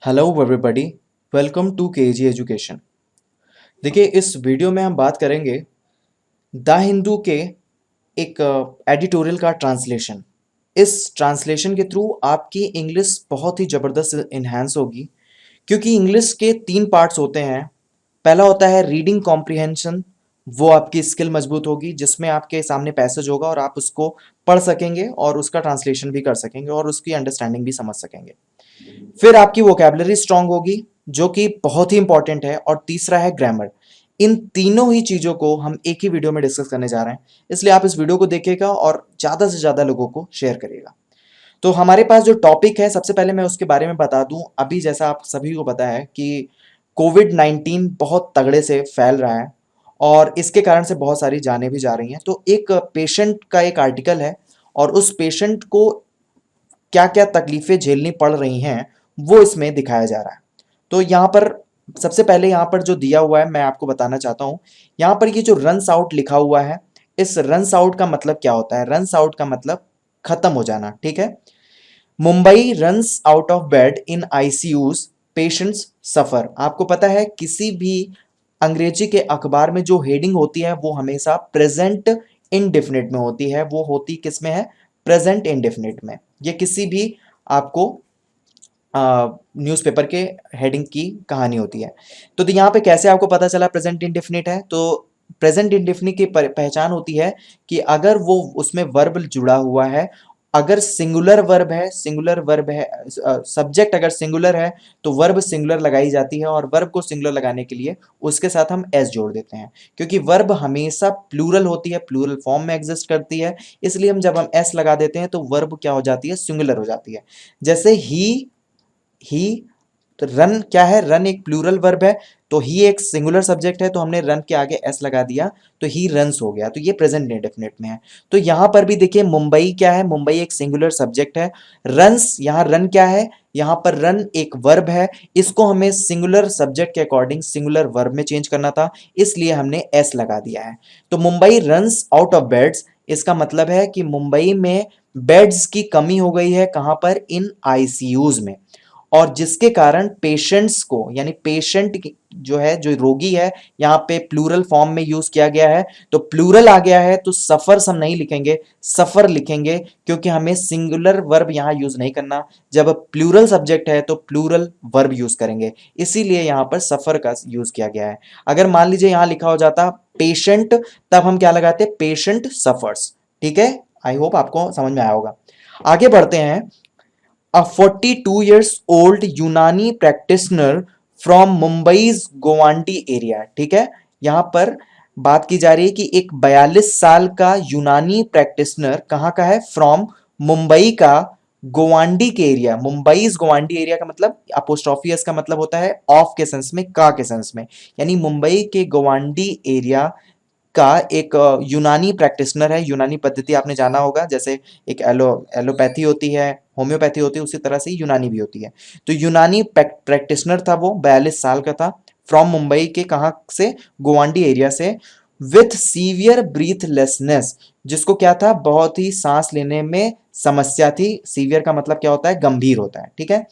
Hello everybody, welcome to KG education. देखिए, इस video में हम बात करेंगे द हिंदू के एक एडिटोरियल का ट्रांसलेशन। इस ट्रांसलेशन के थ्रू आपकी इंग्लिश बहुत ही ज़बरदस्त इन्हांस होगी, क्योंकि इंग्लिश के 3 पार्ट्स होते हैं। पहला होता है रीडिंग कॉम्प्रिहेंशन, वो आपकी स्किल मजबूत होगी, जिसमें आपके सामने पैसेज होगा और आप उसको पढ़ सकेंगे और उसका ट्रांसलेशन भी कर सकेंगे और उसकी अंडरस्टैंडिंग भी समझ सकेंगे। फिर आपकी वोकैबुलरी स्ट्रांग होगी, जो कि बहुत ही इंपॉर्टेंट है। और तीसरा है ग्रामर। इन तीनों ही चीज़ों को हम एक ही वीडियो में डिस्कस करने जा रहे हैं, इसलिए आप इस वीडियो को देखिएगा और ज़्यादा से ज़्यादा लोगों को शेयर करिएगा। तो हमारे पास जो टॉपिक है, सबसे पहले मैं उसके बारे में बता दूं। अभी जैसा आप सभी को पता है कि कोविड-19 बहुत तगड़े से फैल रहा है और इसके कारण से बहुत सारी जानें भी जा रही हैं। तो एक पेशेंट का एक आर्टिकल है और उस पेशेंट को क्या क्या तकलीफें झेलनी पड़ रही हैं, वो इसमें दिखाया जा रहा है। तो यहाँ पर सबसे पहले यहाँ पर जो दिया हुआ है, मैं आपको बताना चाहता हूँ। यहाँ पर ये जो रन्स आउट लिखा हुआ है, इस रन्स आउट का मतलब क्या होता है? रन्स आउट का मतलब खत्म हो जाना, ठीक है। Mumbai runs out of bed in ICUs, patients suffer. आपको पता है, किसी भी अंग्रेजी के अखबार में जो हेडिंग होती है वो हमेशा प्रेजेंट इनडेफिनिट में होती है। वो होती किस में है? प्रेजेंट इनडेफिनिट में। ये किसी भी आपको न्यूज़पेपर के हेडिंग की कहानी होती है। तो यहाँ पे कैसे आपको पता चला प्रेजेंट इंडेफिनिट है? तो प्रेजेंट इंडेफिनिट की पहचान होती है कि अगर वो उसमें वर्ब जुड़ा हुआ है, अगर सिंगुलर वर्ब है, सब्जेक्ट अगर सिंगुलर है तो वर्ब सिंगुलर लगाई जाती है, और वर्ब को सिंगुलर लगाने के लिए उसके साथ हम एस जोड़ देते हैं, क्योंकि वर्ब हमेशा प्लूरल होती है, प्लूरल फॉर्म में एग्जिस्ट करती है। इसलिए हम जब हम एस लगा देते हैं तो वर्ब क्या हो जाती है? सिंगुलर हो जाती है। जैसे ही, तो रन क्या है? रन एक प्लूरल वर्ब है, तो ही एक सिंगुलर सब्जेक्ट है, तो हमने रन के आगे एस लगा दिया, तो ही रन्स हो गया। तो ये प्रेजेंट इंडेफिनिट में है। तो यहां पर भी देखिए, मुंबई क्या है? मुंबई एक सिंगुलर सब्जेक्ट है। रन्स, यहां रन क्या है? यहां पर रन एक वर्ब है। इसको हमें सिंगुलर सब्जेक्ट के अकॉर्डिंग सिंगुलर वर्ब में चेंज करना था, इसलिए हमने एस लगा दिया है। तो Mumbai runs out of beds, इसका मतलब है कि मुंबई में बेड्स की कमी हो गई है। कहां पर? इन आईसीयूज में। और जिसके कारण पेशेंट्स को, यानी पेशेंट जो है, जो रोगी है, यहाँ पे प्लूरल फॉर्म में यूज किया गया है। तो प्लूरल आ गया है तो सफर्स हम नहीं लिखेंगे, सफर लिखेंगे, क्योंकि हमें सिंगुलर वर्ब यहाँ यूज नहीं करना। जब प्लूरल सब्जेक्ट है तो प्लूरल वर्ब यूज करेंगे, इसीलिए यहाँ पर सफर का यूज किया गया है। अगर मान लीजिए यहाँ लिखा हो जाता पेशेंट, तब हम क्या लगाते? Patient suffers. ठीक है, आई होप आपको समझ में आया होगा। आगे बढ़ते हैं। A 42 years old यूनानी प्रैक्टिशनर फ्रॉम मुंबईज गोवांडी एरिया। ठीक है, यहां पर बात की जा रही है कि एक 42 साल का यूनानी प्रैक्टिशनर कहां का है? फ्रॉम मुंबई का गोवांडी के एरिया। मुंबईज गोवांडी एरिया का मतलब अपोस्ट्रोफी एस का मतलब होता है ऑफ के सेंस में, का के सेंस में, यानी मुंबई के गोवांडी एरिया का एक यूनानी प्रैक्टिशनर है। यूनानी पद्धति आपने जाना होगा, जैसे एक एलोपैथी होती है, होम्योपैथी होती है, उसी तरह से यूनानी भी होती है। तो यूनानी प्रैक्टिशनर था, वो 42 साल का था। फ्रॉम मुंबई के, कहाँ से? गोवांडी एरिया से। विथ सीवियर ब्रीथलेसनेस, जिसको क्या था? बहुत ही सांस लेने में समस्या थी। सीवियर का मतलब क्या होता है? गंभीर होता है, ठीक है।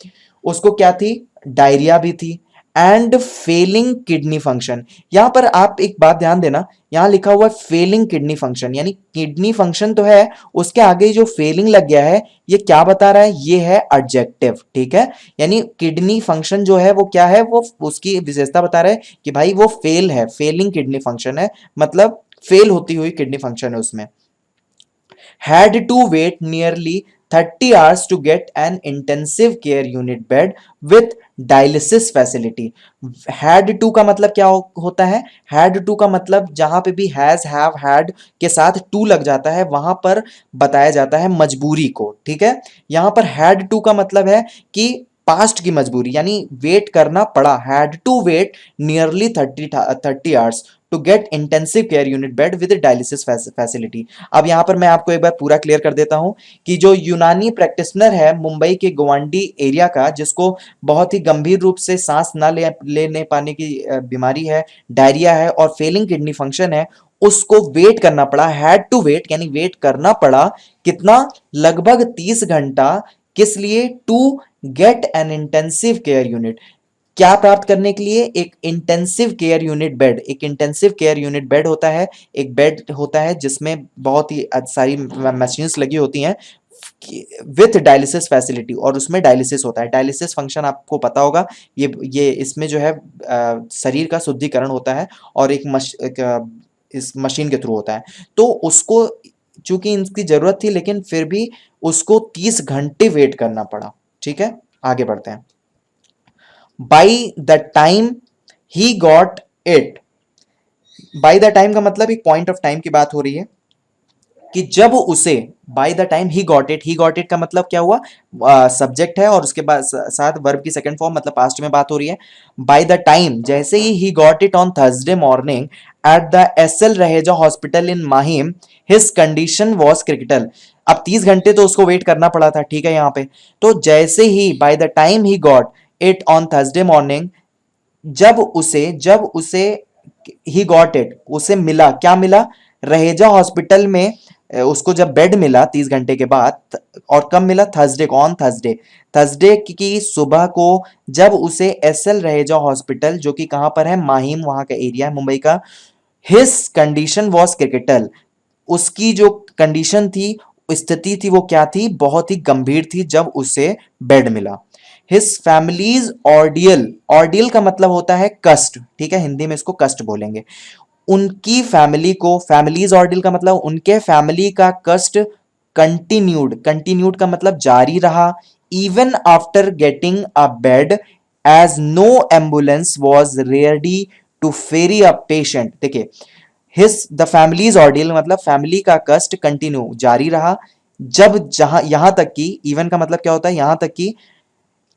उसको क्या थी? डायरिया भी थी। And failing kidney function. यहां पर आप एक बात ध्यान देना, यहां लिखा हुआ है फेलिंग किडनी फंक्शन, यानी किडनी फंक्शन तो है, उसके आगे जो फेलिंग लग गया है, ये क्या बता रहा है? ये है एडजेक्टिव, ठीक है। यानी किडनी फंक्शन जो है वो क्या है? वो उसकी विशेषता बता रहा है कि भाई वो फेल है, फेलिंग किडनी फंक्शन है, मतलब फेल होती हुई किडनी फंक्शन है उसमें। had to wait nearly 30 hours to get an intensive care unit bed with dialysis facility। had to का मतलब क्या होता है? had to का मतलब जहां पे भी has, have, had के साथ to लग जाता है, वहां पर बताया जाता है मजबूरी को, ठीक है। यहां पर had to का मतलब है कि पास्ट की मजबूरी, यानी वेट करना पड़ा। Had to wait nearly 30 hours to get intensive care unit bed with dialysis facility. अब यहां पर मैं आपको एक बार पूरा क्लियर कर देता हूं कि जो यूनानी प्रैक्टिशनर है मुंबई के गोवांडी एरिया का, जिसको बहुत ही गंभीर रूप से सांस ना लेने पाने की बीमारी है, डायरिया है और फेलिंग किडनी फंक्शन है, उसको वेट करना पड़ा। हैड टू वेट यानी वेट करना पड़ा कितना? लगभग 30 घंटा। किस लिए? To get an intensive care unit. क्या प्राप्त करने के लिए? एक इंटेंसिव केयर यूनिट बेड। एक इंटेंसिव केयर यूनिट बेड होता है, एक बेड होता है जिसमें बहुत ही सारी मशीन्स लगी होती हैं विथ डायलिसिस फैसिलिटी, और उसमें डायलिसिस होता है। डायलिसिस फंक्शन आपको पता होगा, ये इसमें जो है शरीर का शुद्धिकरण होता है और इस मशीन के थ्रू होता है। तो उसको, चूंकि इनकी जरूरत थी, लेकिन फिर भी उसको 30 घंटे वेट करना पड़ा। ठीक है, आगे बढ़ते हैं। By the time he got it, by the time का मतलब एक पॉइंट ऑफ टाइम की बात हो रही है कि जब उसे, bye the time he got it, he got it का मतलब क्या हुआ? सब्जेक्ट है और उसके बाद साथ वर्ब की सेकंड फॉर्म, मतलब पास्ट में बात हो रही है। बाय द टाइम, जैसे ही got it on Thursday morning at the SL Raheja hospital in Mahim, his condition was critical. अब 30 घंटे तो उसको वेट करना पड़ा था, ठीक है यहाँ पे। तो जैसे ही, by the time he got it on Thursday morning, जब उसे ही गॉट इट, उसे मिला, क्या मिला? रहेजा हॉस्पिटल में उसको जब बेड मिला 30 घंटे के बाद, और कब मिला? थर्सडे को, ऑन थर्सडे, थर्सडे की सुबह को, जब उसे एसएल रहेजा हॉस्पिटल, जो कि कहां पर है? माहिम, वहां का एरिया है मुंबई का। हिज कंडीशन वॉज क्रिटिकल, उसकी जो कंडीशन थी, स्थिति थी, वो क्या थी? बहुत ही गंभीर थी जब उसे बेड मिला। हिज फैमिलीज ऑर्डियल, ऑर्डियल का मतलब होता है कष्ट, ठीक है, हिंदी में इसको कष्ट बोलेंगे। उनकी फैमिली को, फैमिलीज ऑर्डियल का मतलब उनके फैमिली का कष्ट कंटिन्यूड, कंटिन्यूड का मतलब जारी रहा, even after getting a bed, as no ambulance was ready to ferry a patient. देखिए, हिज द फैमिलीज ऑर्डियल मतलब फैमिली का कष्ट कंटिन्यू, जारी रहा, जब, जहां, यहां तक कि, इवन का मतलब क्या होता है? यहां तक कि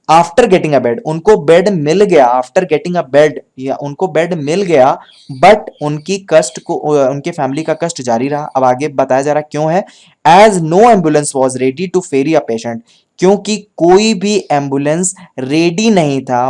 आफ्टर गेटिंग अ बेड, उनको बेड मिल गया, आफ्टर गेटिंग अ बेड, या उनको बेड मिल गया, बट उनकी कष्ट को, उनके फैमिली का कष्ट जारी रहा। अब आगे बताया जा रहा क्यों है। As no ambulance was ready to ferry a patient, क्योंकि कोई भी एम्बुलेंस रेडी नहीं था।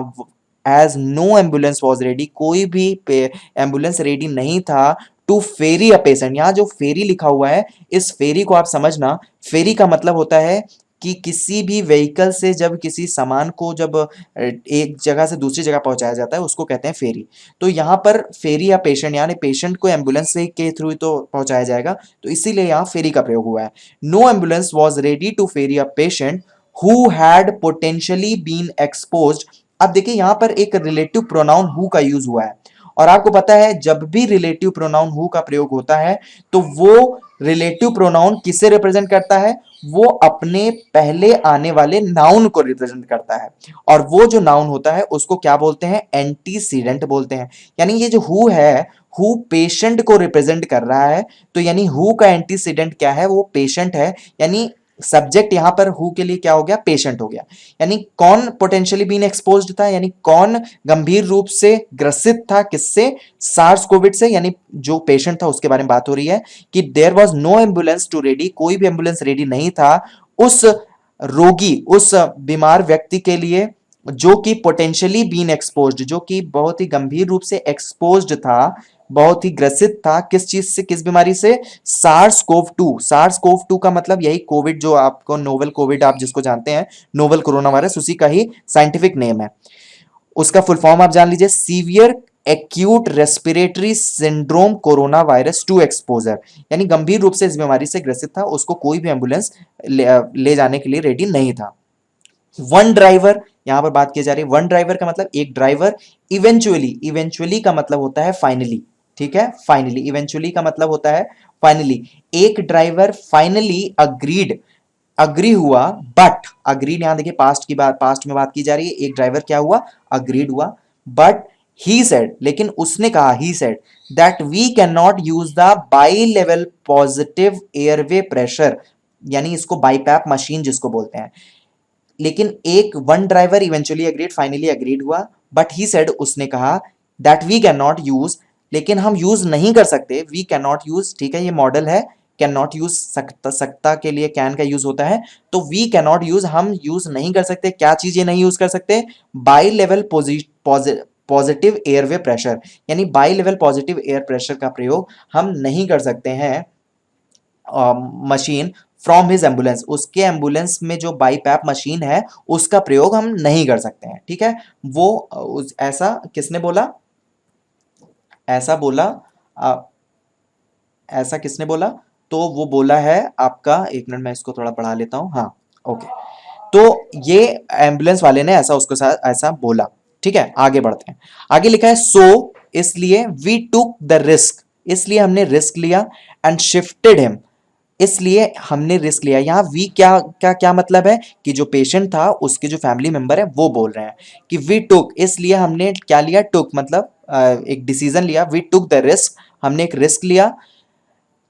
As no ambulance was ready, कोई भी एम्बुलेंस रेडी नहीं था टू फेरी अ पेशेंट। यहां जो फेरी लिखा हुआ है, इस फेरी को आप समझना, फेरी का मतलब होता है कि किसी भी व्हीकल से जब किसी सामान को जब एक जगह से दूसरी जगह पहुंचाया जाता है, उसको कहते हैं फेरी। तो यहाँ पर फेरी या पेशेंट, यानी पेशेंट को एम्बुलेंस से के थ्रू तो पहुंचाया जाएगा, तो इसीलिए यहाँ फेरी का प्रयोग हुआ है। No ambulance was ready to ferry a patient who had potentially been exposed. अब देखिए यहाँ पर एक रिलेटिव प्रोनाउन हु का यूज हुआ है, और आपको पता है जब भी रिलेटिव प्रोनाउन हु का प्रयोग होता है, तो वो रिलेटिव प्रोनाउन किसे रिप्रेजेंट करता है? वो अपने पहले आने वाले नाउन को रिप्रेजेंट करता है, और वो जो नाउन होता है उसको क्या बोलते हैं? एंटीसीडेंट बोलते हैं। यानी ये जो हु है, हु पेशेंट को रिप्रेजेंट कर रहा है, तो यानी हु का एंटीसीडेंट क्या है? वो पेशेंट है। यानी सब्जेक्ट यहां पर हु के लिए क्या हो गया? पेशेंट हो गया। यानी कौन पोटेंशियली बीन एक्सपोज्ड था? यानी कौन गंभीर रूप से ग्रसित था? किससे? सार्स कोविड से। यानी जो पेशेंट था उसके बारे में बात हो रही है कि there was no ambulance to ready, कोई भी एम्बुलेंस रेडी नहीं था उस रोगी, उस बीमार व्यक्ति के लिए, जो कि पोटेंशियली बीन एक्सपोज्ड, जो कि बहुत ही गंभीर रूप से एक्सपोज्ड था, बहुत ही ग्रसित था, किस चीज से? किस बीमारी से? SARS CoV two. SARS CoV two का मतलब यही कोविड, जो आपको नोवेल कोविड आप जिसको जानते हैं, नोवेल कोरोना वायरस, उसी का ही साइंटिफिक नेम है। उसका फुल फॉर्म आप जान लीजिए, severe acute respiratory syndrome corona virus 2 exposure. यानी गंभीर रूप से इस बीमारी से ग्रसित था, उसको कोई भी एम्बुलेंस ले जाने के लिए रेडी नहीं था। वन ड्राइवर, यहां पर बात की जा रही है, वन ड्राइवर का मतलब एक ड्राइवर। इवेंचुअली, इवेंचुअली का मतलब होता है फाइनली, ठीक है, फाइनली। इवेंचुअली का मतलब होता है फाइनली। एक ड्राइवर फाइनली अग्रीड, अग्री हुआ, बट अग्रीड, यहां देखिए पास्ट की बात, पास्ट में बात की जा रही है। एक ड्राइवर क्या हुआ? अग्रीड हुआ, बट ही सेड, लेकिन उसने कहा, he said that we can not use the bi level positive airway pressure, यानी इसको बाईपैप मशीन जिसको बोलते हैं। लेकिन एक one driver eventually agreed, finally agreed हुआ, बट ही सेड, उसने कहा, that we can not use, लेकिन हम यूज नहीं कर सकते। वी कैन नॉट यूज, ठीक है, ये मॉडल है। कैन नॉट यूज, सकता, सकता के लिए कैन का यूज होता है, तो वी कैन नॉट यूज, हम यूज नहीं कर सकते। क्या चीज ये नहीं यूज कर सकते? Bi level positive airway pressure, यानी bi level positive air pressure का प्रयोग हम नहीं कर सकते हैं मशीन फ्रॉम हिज एम्बुलेंस, उसके एम्बुलेंस में जो बाईपैप मशीन है उसका प्रयोग हम नहीं कर सकते हैं, ठीक है। वो ऐसा किसने बोला, ऐसा बोला आ, ऐसा किसने बोला, तो वो बोला है आपका, एक मिनट मैं इसको थोड़ा बढ़ा लेता हूं, हाँ ओके। तो ये एम्बुलेंस वाले ने ऐसा उसके साथ ऐसा बोला, ठीक है। आगे बढ़ते हैं, आगे लिखा है सो इसलिए वी टुक द रिस्क, इसलिए हमने रिस्क लिया, एंड शिफ्टेड हिम, इसलिए हमने रिस्क लिया। यहाँ वी क्या क्या क्या मतलब है कि जो पेशेंट था उसके जो फैमिली मेंबर है वो बोल रहे हैं कि वी टुक, इसलिए हमने क्या लिया, टुक मतलब एक डिसीजन लिया, वी टुक द रिस्क, हमने एक रिस्क लिया,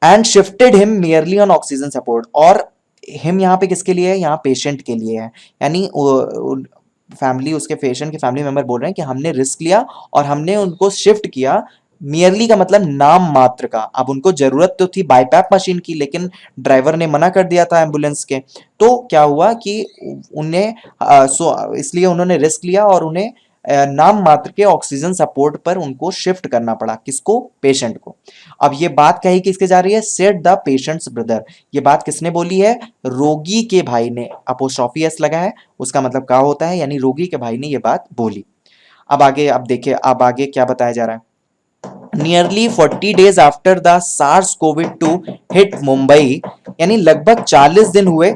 and shifted him merely on oxygen support, और हिम यहाँ पे किसके लिए है, यहाँ पेशेंट के लिए है, यानी फैमिली, उसके पेशेंट के फैमिली मेंबर बोल रहे हैं कि हमने रिस्क लिया और हमने उनको शिफ्ट किया, मियरली का मतलब नाम मात्र का। अब उनको जरूरत तो थी बाईपैप मशीन की, लेकिन ड्राइवर ने मना कर दिया था एम्बुलेंस के, तो क्या हुआ कि उन्हें इसलिए उन्होंने रिस्क लिया और उन्हें नाम मात्र के ऑक्सीजन सपोर्ट पर उनको शिफ्ट करना पड़ा, किसको, पेशेंट को। अब ये बात कही किसके जा रही है, सेड द पेशेंट्स ब्रदर, ये बात किसने बोली है, रोगी के भाई ने, अपोस्ट्रोफी एस लगा है, उसका मतलब क्या होता है, यानी रोगी के भाई ने ये बात बोली। अब आगे, अब देखिए अब आगे क्या बताया जा रहा है, nearly 40 days after the SARS covid 2 hit Mumbai, यानी लगभग 40 दिन हुए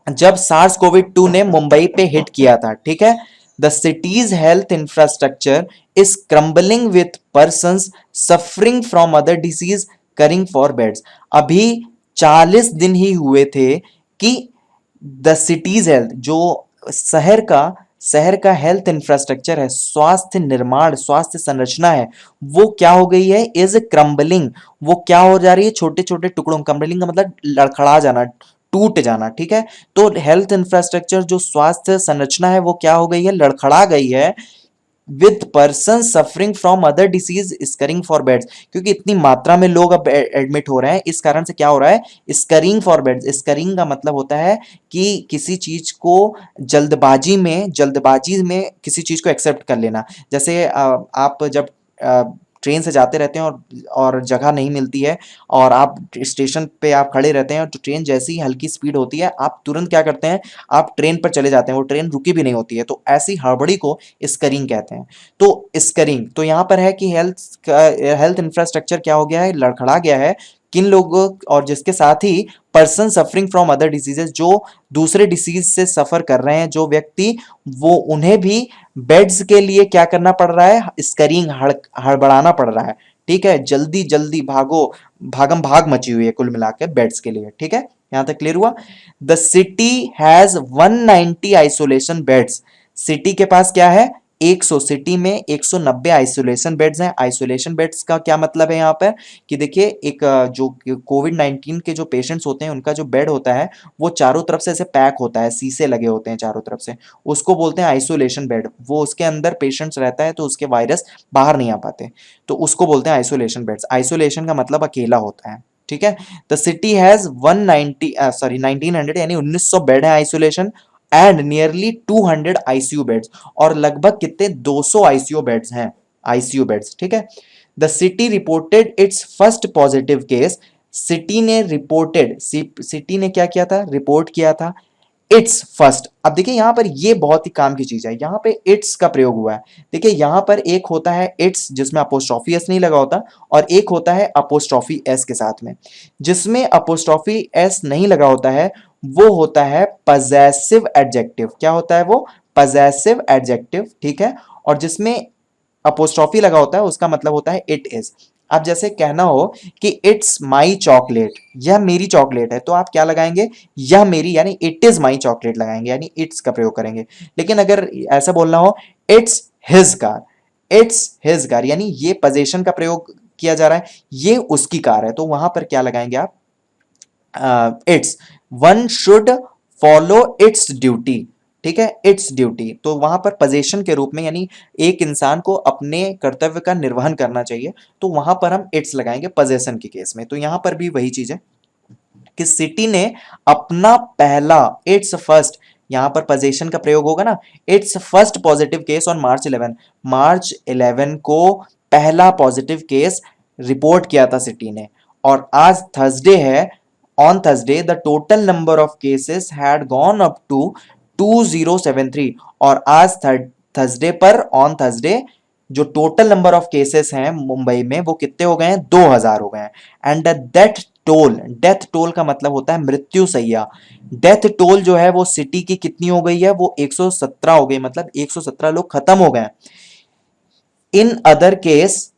जब सार्स कोविड 2 ने मुंबई पे हिट किया था, ठीक है। The city's health infrastructure is crumbling with persons suffering from other disease curing for beds, अभी 40 दिन ही हुए थे कि द सिटीज हेल्थ, जो शहर का हेल्थ इंफ्रास्ट्रक्चर है, स्वास्थ्य निर्माण, स्वास्थ्य संरचना है, वो क्या हो गई है, इज क्रम्बलिंग, वो क्या हो जा रही है, छोटे छोटे टुकड़ों, क्रम्बलिंग का मतलब लड़खड़ा जाना, टूट जाना, ठीक है। तो हेल्थ इंफ्रास्ट्रक्चर, जो स्वास्थ्य संरचना है, वो क्या हो गई है, लड़खड़ा गई है, with person suffering from other disease स्करिंग for beds, क्योंकि इतनी मात्रा में लोग अब एडमिट हो रहे हैं, इस कारण से क्या हो रहा है, स्करिंग फॉर बेड्स। स्करिंग का मतलब होता है कि किसी चीज को जल्दबाजी में किसी चीज को एक्सेप्ट कर लेना। जैसे आप जब ट्रेन से जाते रहते हैं और जगह नहीं मिलती है, और आप स्टेशन पे आप खड़े रहते हैं, और तो ट्रेन जैसी ही हल्की स्पीड होती है, आप तुरंत क्या करते हैं, आप ट्रेन पर चले जाते हैं, वो ट्रेन रुकी भी नहीं होती है, तो ऐसी हड़बड़ी को स्करिंग कहते हैं। तो स्करिंग तो यहाँ पर है कि हेल्थ इंफ्रास्ट्रक्चर क्या हो गया है, लड़खड़ा गया है, किन लोगों, और जिसके साथ ही person suffering from other diseases, जो दूसरे डिसीज से सफर कर रहे हैं जो व्यक्ति, वो उन्हें भी बेड्स के लिए क्या करना पड़ रहा है, स्करिंग, हड़बड़ाना पड़ रहा है, ठीक है। जल्दी जल्दी भागो, भागम भाग मची हुई है कुल मिला के बेड्स के लिए, ठीक है। यहां तक क्लियर हुआ। The city has 190 isolation beds, city के पास क्या है, 100, सिटी में 190 आइसोलेशन बेड्स हैं। आइसोलेशन बेड्स का क्या मतलब है यहाँ पर, कि देखिए एक जो कोविड 19 के जो पेशेंट्स होते हैं उनका जो बेड होता है वो चारों तरफ से ऐसे पैक होता है, शीशे लगे होते हैं चारों तरफ से, उसको बोलते हैं आइसोलेशन बेड। वो उसके अंदर पेशेंट्स रहता है तो उसके वायरस बाहर नहीं आ पाते, तो उसको बोलते हैं आइसोलेशन बेड्स। आइसोलेशन का मतलब अकेला होता है, ठीक है। द सिटी हैज 190 सॉरी 1900 यानी 1900 बेड है isolation, and nearly 200 ICU beds, और लगभग कितने, 200 आईसीयू बेड्स हैं, आईसीयू बेड्स, ठीक है। The city reported it's first positive case, city ने रिपोर्टेड, सिटी ने क्या किया था, रिपोर्ट किया था, इट्स फर्स्ट। अब देखिए यहां पर ये बहुत ही काम की चीज है, यहां पे इट्स का प्रयोग हुआ है। देखिए यहां पर एक होता है इट्स जिसमें अपोस्ट्रोफी एस नहीं लगा होता, और एक होता है अपोस्ट्रोफी एस के साथ में। जिसमें अपोस्ट्रोफी एस नहीं लगा होता है वो होता है पजेसिव एडजेक्टिव, क्या होता है वो, पजेसिव एडजेक्टिव, ठीक है। और जिसमें अपोस्ट्रोफी लगा होता है उसका मतलब होता है इट इज। अब जैसे कहना हो कि इट्स माई चॉकलेट, यह मेरी चॉकलेट है, तो आप क्या लगाएंगे, यह मेरी, यानी इट इज माई चॉकलेट लगाएंगे, यानी इट्स का प्रयोग करेंगे। लेकिन अगर ऐसा बोलना हो, it's his car, it's his car, यानी ये पोजेशन का प्रयोग किया जा रहा है, ये उसकी कार है, तो वहां पर क्या लगाएंगे आप, it's. One should follow it's duty, ठीक है, इट्स ड्यूटी, तो वहां पर पोजीशन के रूप में, यानी एक इंसान को अपने कर्तव्य का निर्वहन करना चाहिए, तो वहां पर हम इट्स लगाएंगे पोजीशन के केस में। तो यहां पर भी वही चीज है कि सिटी ने अपना पहला, इट्स फर्स्ट, यहां पर पोजीशन का प्रयोग होगा ना, it's first positive case on March 11, मार्च 11 को पहला पॉजिटिव केस रिपोर्ट किया था सिटी ने, और आज थर्सडे है, On Thursday, the total number of cases had gone up to 2073 और आज थर्सडे पर ऑन थर्सडे जो टोटल नंबर ऑफ केसेस हैं मुंबई में वो कितने हो गए हैं 2000 हो गए हैं। एंड डेथ टोल का मतलब होता है मृत्यु सैया। डेथ टोल जो है वो सिटी की कितनी हो गई है, वो 117 हो गई, मतलब 117 लोग खत्म हो गए। इन अदर केस,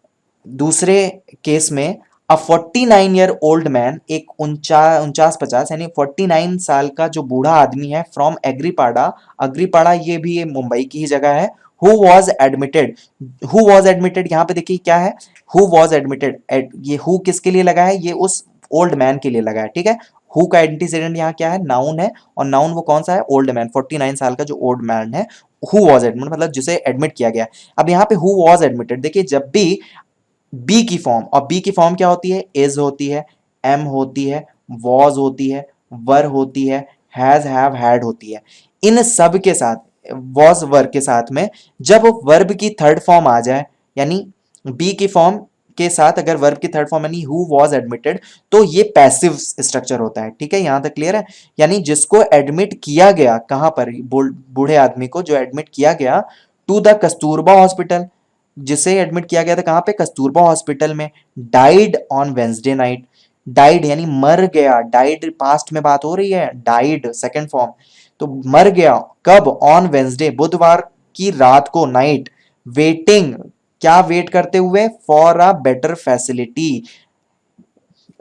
दूसरे केस में अ 49-year-old मैन, एक 49-50 यानी 49 साल का जो बूढ़ा आदमी है, फ्रॉम एग्रीपाड़ा, अग्रीपाड़ा ये भी मुंबई की ही जगह है, who was admitted. Who was admitted यहां पे देखिए क्या है, हु वॉज एडमिटेड, ये हु किसके लिए लगा है, ये उस ओल्ड मैन के लिए लगा है, ठीक है। हु का एंटीसीडेंट यहाँ क्या है, नाउन है, और नाउन वो कौन सा है, ओल्ड मैन, 49 साल का जो ओल्ड मैन है, हु वॉज एडमिट मतलब जिसे एडमिट किया गया। अब यहाँ पे हु वॉज एडमिटेड, देखिए जब भी बी की फॉर्म, और बी की फॉर्म क्या होती है, इज होती है, एम होती है, वॉज होती है, वर होती है, हैज हैव हैड होती है। इन सब के साथ, वॉज वर के साथ में जब वर्ब की थर्ड फॉर्म आ जाए, यानी बी की फॉर्म के साथ अगर वर्ब की थर्ड फॉर्म यानी हु वॉज एडमिटेड, तो ये पैसिव स्ट्रक्चर होता है, ठीक है, यहां तक क्लियर है। यानी जिसको एडमिट किया गया, कहां पर, बूढ़े आदमी को जो एडमिट किया गया टू द कस्तूरबा हॉस्पिटल, जिसे एडमिट किया गया था कहां पे, कस्तूरबा हॉस्पिटल में, died on Wednesday night. Died यानी मर गया, डाइड पास्ट में बात हो रही है, डाइड सेकंड फॉर्म, तो मर गया कब, ऑन वेंसडे, बुधवार की रात को, नाइट, वेटिंग, क्या वेट करते हुए, for a better facility,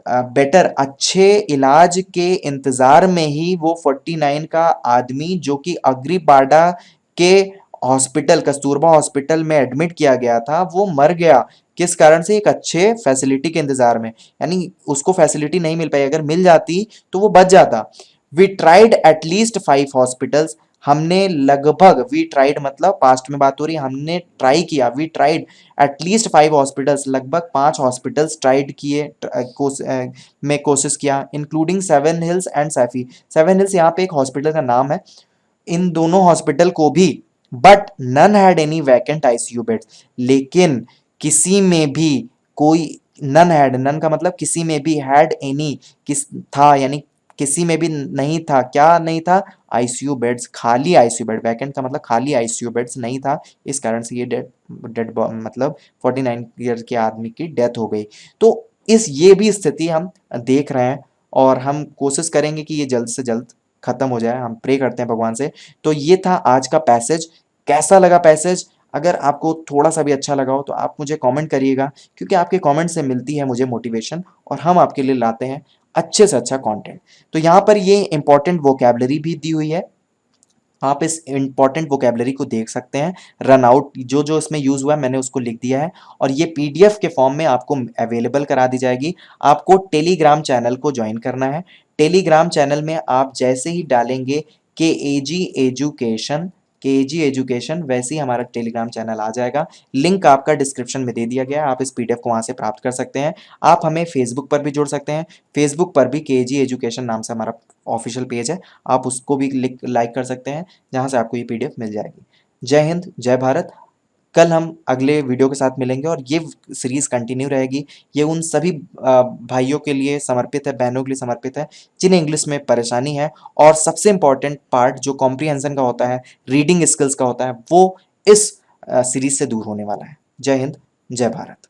better अच्छे इलाज के इंतजार में ही वो 49 का आदमी जो कि अग्रीबाड़ा के हॉस्पिटल, कस्तूरबा हॉस्पिटल में एडमिट किया गया था, वो मर गया। किस कारण से, एक अच्छे फैसिलिटी के इंतजार में, यानी उसको फैसिलिटी नहीं मिल पाई, अगर मिल जाती तो वो बच जाता। वी ट्राइड एटलीस्ट 5 हॉस्पिटल्स, हमने लगभग, वी ट्राइड मतलब पास्ट में बात हो रही है, हमने ट्राई किया, वी ट्राइड एटलीस्ट 5 हॉस्पिटल्स, लगभग 5 हॉस्पिटल्स ट्राइड किए, में कोशिश किया, including Seven Hills and Saifee. Seven Hills यहाँ पे एक हॉस्पिटल का नाम है, इन दोनों हॉस्पिटल को भी, but none had any vacant ICU beds, लेकिन किसी में भी कोई, नन हैड, नन का मतलब किसी में भी, हैड एनी किस था, यानी किसी में भी नहीं था, क्या नहीं था, आईसीयू बेड्स, खाली आईसीयू बेड, वैकेंट का मतलब खाली आईसीयू बेड्स नहीं था, इस कारण से ये डेड डेड मतलब 49 ईयर के आदमी की डेथ हो गई। तो इस ये भी स्थिति हम देख रहे हैं, और हम कोशिश करेंगे कि ये जल्द से जल्द खत्म हो जाए, हम प्रे करते हैं भगवान से। तो ये था आज का पैसेज। कैसा लगा पैसेज, अगर आपको थोड़ा सा भी अच्छा लगा हो तो आप मुझे कमेंट करिएगा, क्योंकि आपके कमेंट से मिलती है मुझे मोटिवेशन, और हम आपके लिए लाते हैं अच्छे से अच्छा कंटेंट। तो यहाँ पर ये इंपॉर्टेंट वोकैबलरी भी दी हुई है, आप इस इंपॉर्टेंट वोकैबलरी को देख सकते हैं। रन आउट जो जो इसमें यूज हुआ है मैंने उसको लिख दिया है, और ये पीडीएफ के फॉर्म में आपको अवेलेबल करा दी जाएगी। आपको टेलीग्राम चैनल को ज्वाइन करना है। टेलीग्राम चैनल में आप जैसे ही डालेंगे के एजी एजुकेशन वैसे ही हमारा टेलीग्राम चैनल आ जाएगा। लिंक आपका डिस्क्रिप्शन में दे दिया गया है, आप इस पीडीएफ को वहां से प्राप्त कर सकते हैं। आप हमें फेसबुक पर भी जुड़ सकते हैं, फेसबुक पर भी केजी एजुकेशन नाम से हमारा ऑफिशियल पेज है, आप उसको भी लाइक कर सकते हैं, जहां से आपको ये पीडीएफ मिल जाएगी। जय हिंद, जय भारत। कल हम अगले वीडियो के साथ मिलेंगे, और ये सीरीज कंटिन्यू रहेगी। ये उन सभी भाइयों के लिए समर्पित है, बहनों के लिए समर्पित है, जिन्हें इंग्लिश में परेशानी है, और सबसे इंपॉर्टेंट पार्ट जो कॉम्प्रिहेंशन का होता है, रीडिंग स्किल्स का होता है, वो इस सीरीज से दूर होने वाला है। जय हिंद, जय भारत।